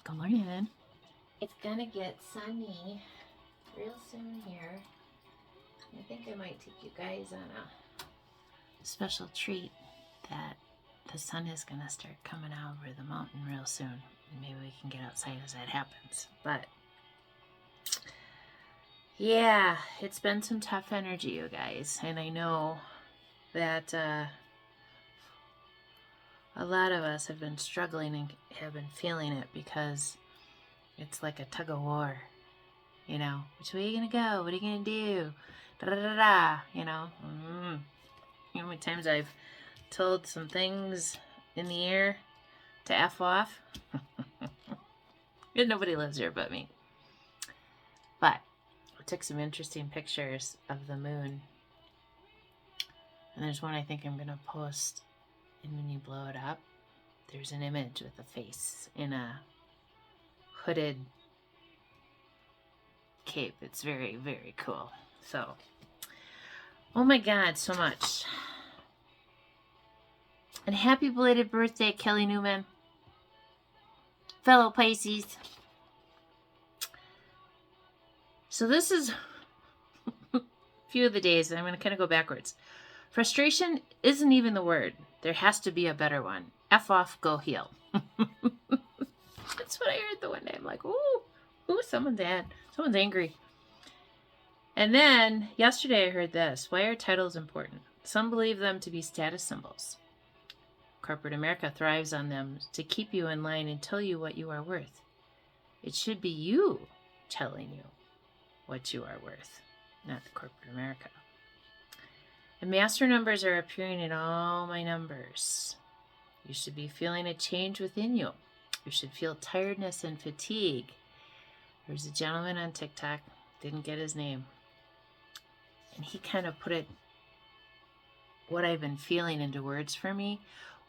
Good morning. It's gonna get sunny real soon here. I think I might take you guys on a Special treat that the sun is going to start coming out over the mountain real soon. And maybe we can get outside as that happens. But yeah, it's been some tough energy, you guys. And I know that a lot of us have been struggling and have been feeling it because it's like a tug of war. You know, which way are you going to go? What are you going to do? Da da da da. You know, you know how many times I've told some things in the air to F off? And nobody lives here but me. But I took some interesting pictures of the moon. And there's one I think I'm going to post. And when you blow it up, there's an image with a face in a hooded cape. It's very, very cool. So, oh my God, so much. And happy belated birthday, Kelly Newman. Fellow Pisces. So this is a few of the days, and I'm going to kind of go backwards. Frustration isn't even the word. There has to be a better one. F off, go heal. That's what I heard the one day. I'm like, ooh, someone's angry. And then yesterday I heard this. Why are titles important? Some believe them to be status symbols. Corporate America thrives on them to keep you in line and tell you what you are worth. It should be you telling you what you are worth, not the corporate America. And master numbers are appearing in all my numbers. You should be feeling a change within you. You should feel tiredness and fatigue. There's a gentleman on TikTok, didn't get his name, and he kind of put what I've been feeling into words for me.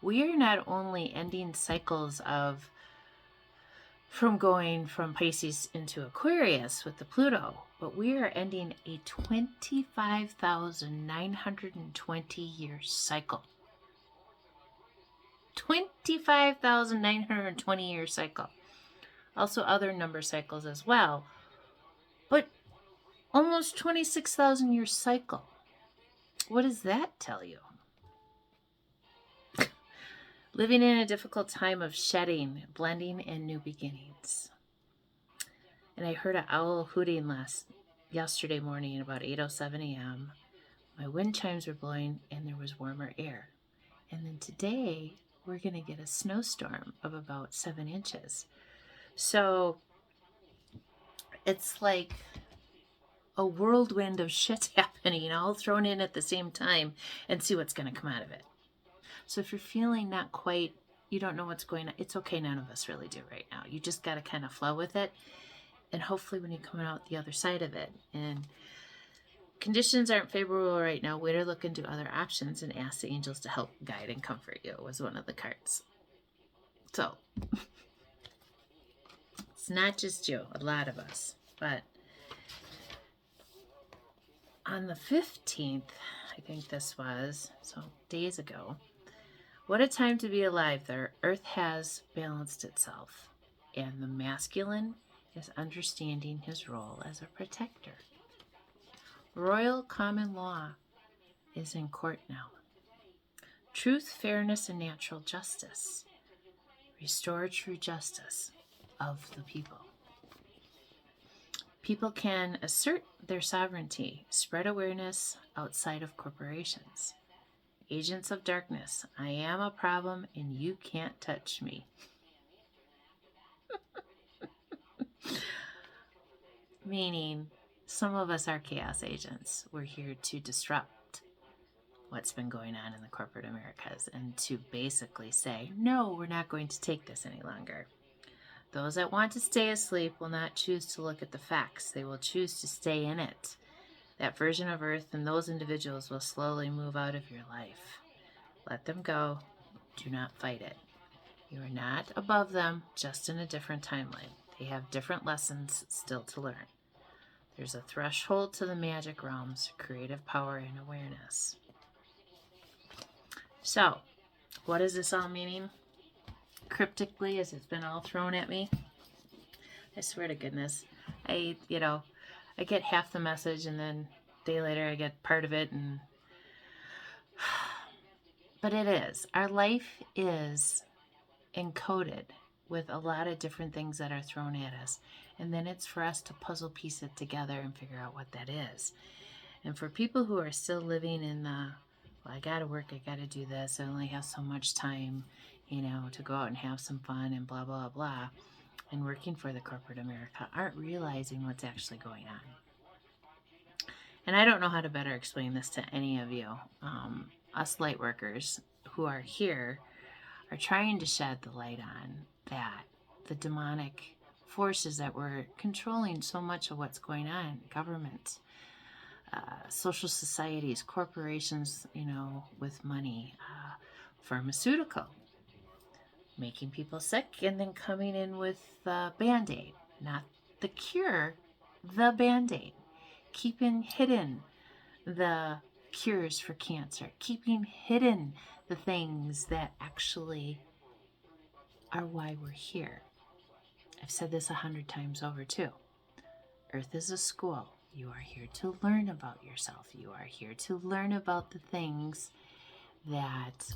We are not only ending cycles from going from Pisces into Aquarius with the Pluto, but we are ending a 25,920 year cycle. 25,920 year cycle. Also other number cycles as well. But almost 26,000 year cycle. What does that tell you? Living in a difficult time of shedding, blending, and new beginnings. And I heard an owl hooting yesterday morning at about 8:07 a.m. My wind chimes were blowing and there was warmer air. And then today we're going to get a snowstorm of about 7 inches. So it's like a whirlwind of shit happening all thrown in at the same time, and see what's going to come out of it. So if you're feeling not quite, you don't know what's going on, it's okay. None of us really do right now. You just got to kind of flow with it. And hopefully when you come out the other side of it and conditions aren't favorable right now, way to look into other options and ask the angels to help guide and comfort you was one of the cards. So it's not just you, a lot of us. But on the 15th, I think this was, so days ago, what a time to be alive. The earth has balanced itself, and the masculine is understanding his role as a protector. Royal common law is in court now. Truth, fairness, and natural justice. Restore true justice of the people. People can assert their sovereignty, spread awareness outside of corporations. Agents of darkness, I am a problem and you can't touch me. Meaning, some of us are chaos agents. We're here to disrupt what's been going on in the corporate Americas and to basically say, no, we're not going to take this any longer. Those that want to stay asleep will not choose to look at the facts. They will choose to stay in it. That version of Earth and those individuals will slowly move out of your life. Let them go. Do not fight it. You are not above them, just in a different timeline. They have different lessons still to learn. There's a threshold to the magic realms, creative power, and awareness. So, what is this all meaning? Cryptically, as it's been all thrown at me. I swear to goodness. I get half the message and then a day later I get part of it, and but it is. Our life is encoded with a lot of different things that are thrown at us. And then it's for us to puzzle piece it together and figure out what that is. And for people who are still living in the, well, I gotta work, I gotta do this, I only have so much time, to go out and have some fun and blah, blah, blah, and working for the corporate America, aren't realizing what's actually going on. And I don't know how to better explain this to any of you. Us light workers who are here are trying to shed the light on that the demonic forces that were controlling so much of what's going on, government, social societies, corporations, with money, pharmaceutical, making people sick and then coming in with the Band-Aid, not the cure, the Band-Aid, keeping hidden the cures for cancer, keeping hidden the things that actually are why we're here. I've said this 100 times over too. Earth is a school. You are here to learn about yourself. You are here to learn about the things that,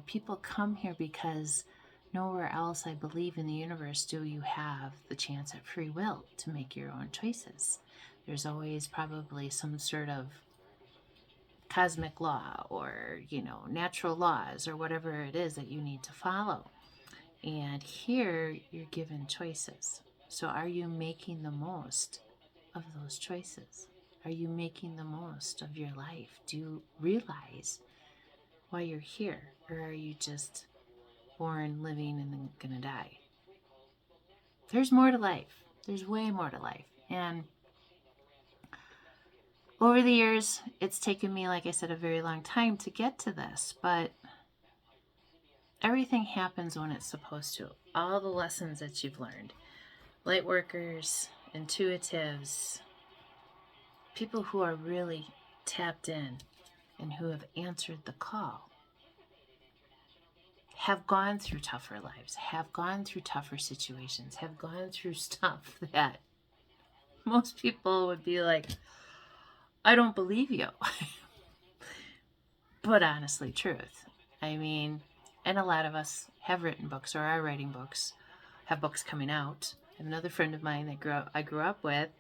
people come here because nowhere else, I believe, in the universe do you have the chance at free will to make your own choices. There's always probably some sort of cosmic law or, natural laws or whatever it is that you need to follow. And here you're given choices. So are you making the most of those choices? Are you making the most of your life? Do you realize why you're here? Or are you just born, living, and then gonna die? There's more to life. There's way more to life. And over the years, it's taken me, like I said, a very long time to get to this, but everything happens when it's supposed to. All the lessons that you've learned, light workers, intuitives, people who are really tapped in and who have answered the call, have gone through tougher lives, have gone through tougher situations, have gone through stuff that most people would be like, I don't believe you. But honestly, truth. I mean, and a lot of us have written books or are writing books, have books coming out. I have another friend of mine that I grew up with.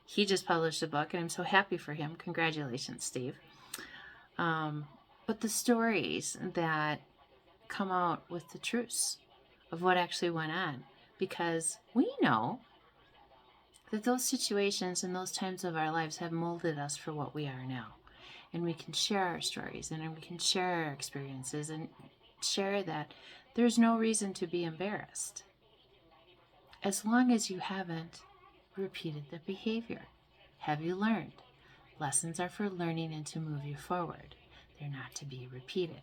He just published a book, and I'm so happy for him. Congratulations, Steve. But the stories that come out with the truths of what actually went on, because we know that those situations and those times of our lives have molded us for what we are now. And we can share our stories and we can share our experiences and share that there's no reason to be embarrassed as long as you haven't repeated the behavior. Have you learned? Lessons are for learning and to move you forward. They're not to be repeated.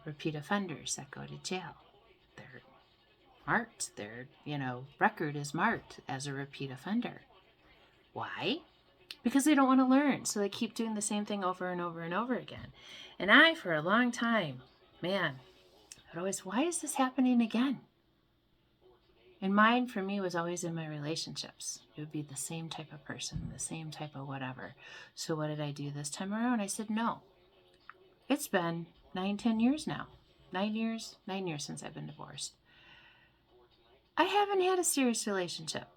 Repeat offenders that go to jail, they're marked. Their, record is marked as a repeat offender. Why? Because they don't want to learn. So they keep doing the same thing over and over and over again. And I, for a long time, man, I'd always, why is this happening again? And mine, for me, was always in my relationships. It would be the same type of person, the same type of whatever. So what did I do this time around? I said, no. It's been 9-10 years now. 9 years since I've been divorced. I haven't had a serious relationship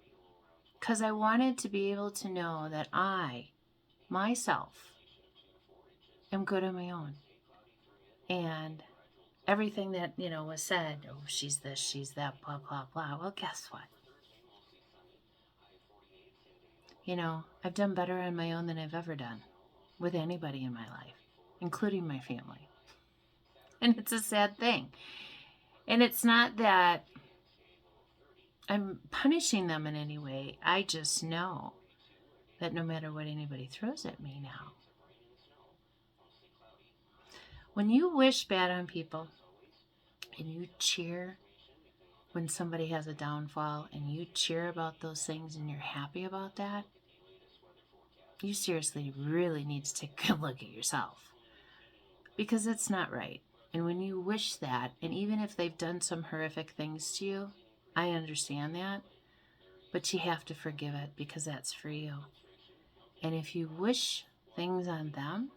because I wanted to be able to know that I, myself, am good on my own. And everything that, was said, oh, she's this, she's that, blah, blah, blah. Well, guess what? I've done better on my own than I've ever done with anybody in my life, including my family. And it's a sad thing. And it's not that I'm punishing them in any way. I just know that no matter what anybody throws at me now, when you wish bad on people and you cheer when somebody has a downfall and you cheer about those things and you're happy about that, you seriously really need to take a good look at yourself, because it's not right. And when you wish that, and even if they've done some horrific things to you, I understand that. But you have to forgive it because that's for you. And if you wish things on them,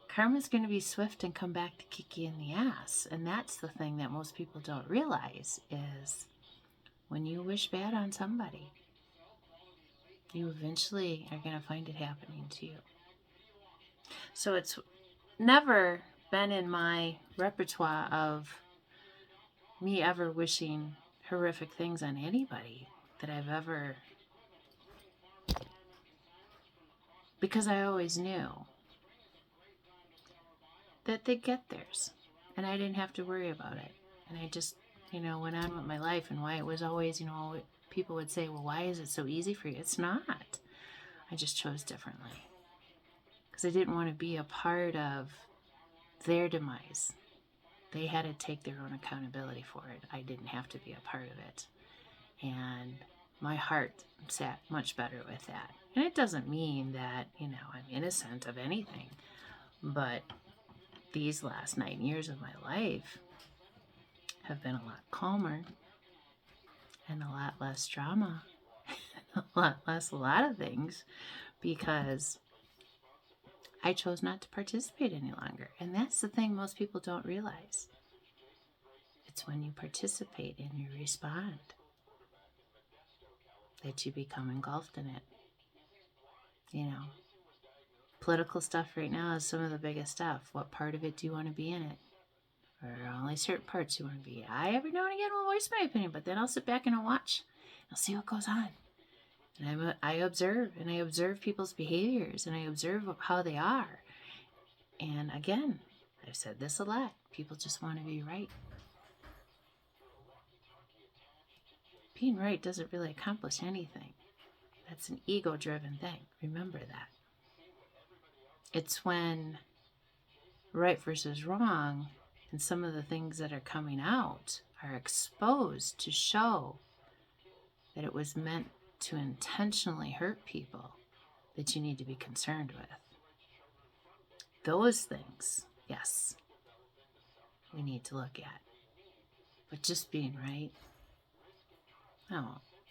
karma's going to be swift and come back to kick you in the ass. And that's the thing that most people don't realize is when you wish bad on somebody, you eventually are going to find it happening to you. So it's never been in my repertoire of me ever wishing horrific things on anybody that I've ever, because I always knew that they'd get theirs and I didn't have to worry about it. And I just, went on with my life. And why it was always, people would say, well, why is it so easy for you? It's not. I just chose differently because I didn't want to be a part of their demise. They had to take their own accountability for it. I didn't have to be a part of it. And my heart sat much better with that. And it doesn't mean that, I'm innocent of anything. But these last 9 years of my life have been a lot calmer and a lot less drama, a lot less a lot of things, because I chose not to participate any longer. And that's the thing most people don't realize. It's when you participate and you respond that you become engulfed in it. Political stuff right now is some of the biggest stuff. What part of it do you want to be in it? Or only certain parts you want to be. I every now and again will voice my opinion, but then I'll sit back and I'll watch. I'll see what goes on. And I observe people's behaviors, and I observe how they are. And again, I've said this a lot. People just want to be right. Being right doesn't really accomplish anything. That's an ego-driven thing. Remember that. It's when right versus wrong and some of the things that are coming out are exposed to show that it was meant to intentionally hurt people that you need to be concerned with. Those things, yes, we need to look at. But just being right, I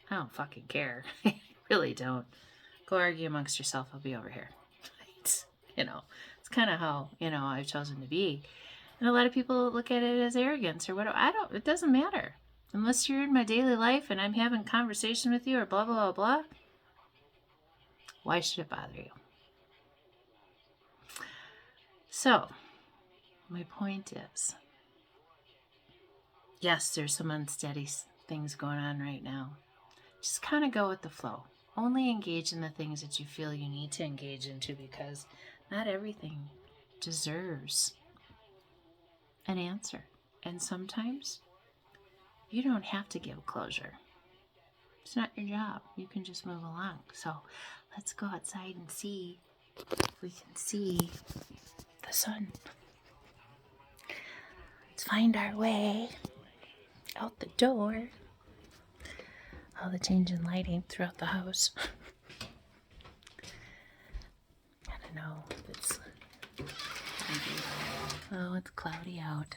don't fucking care. I really don't. Go argue amongst yourself. I'll be over here. It's kind of how, I've chosen to be. And a lot of people look at it as arrogance or whatever. It doesn't matter. Unless you're in my daily life and I'm having conversation with you or blah, blah, blah, blah. Why should it bother you? So, my point is, yes, there's some unsteady things going on right now. Just kind of go with the flow. Only engage in the things that you feel you need to engage into, because not everything deserves an answer. And sometimes you don't have to give closure. It's not your job. You can just move along. So let's go outside and see if we can see the sun. Let's find our way out the door. All the change in lighting throughout the house. I don't know if it's it's cloudy out.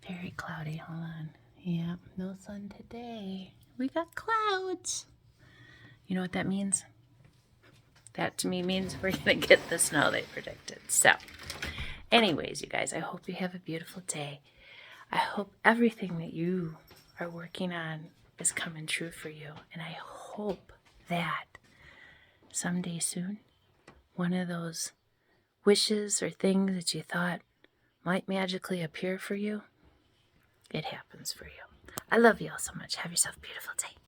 Very cloudy. Hold on. Yeah, no sun today. We got clouds. You know what that means? That to me means we're going to get the snow they predicted. So, anyways, you guys, I hope you have a beautiful day. I hope everything that you are working on is coming true for you. And I hope that someday soon, one of those wishes or things that you thought might magically appear for you, it happens for you. I love you all so much. Have yourself a beautiful day.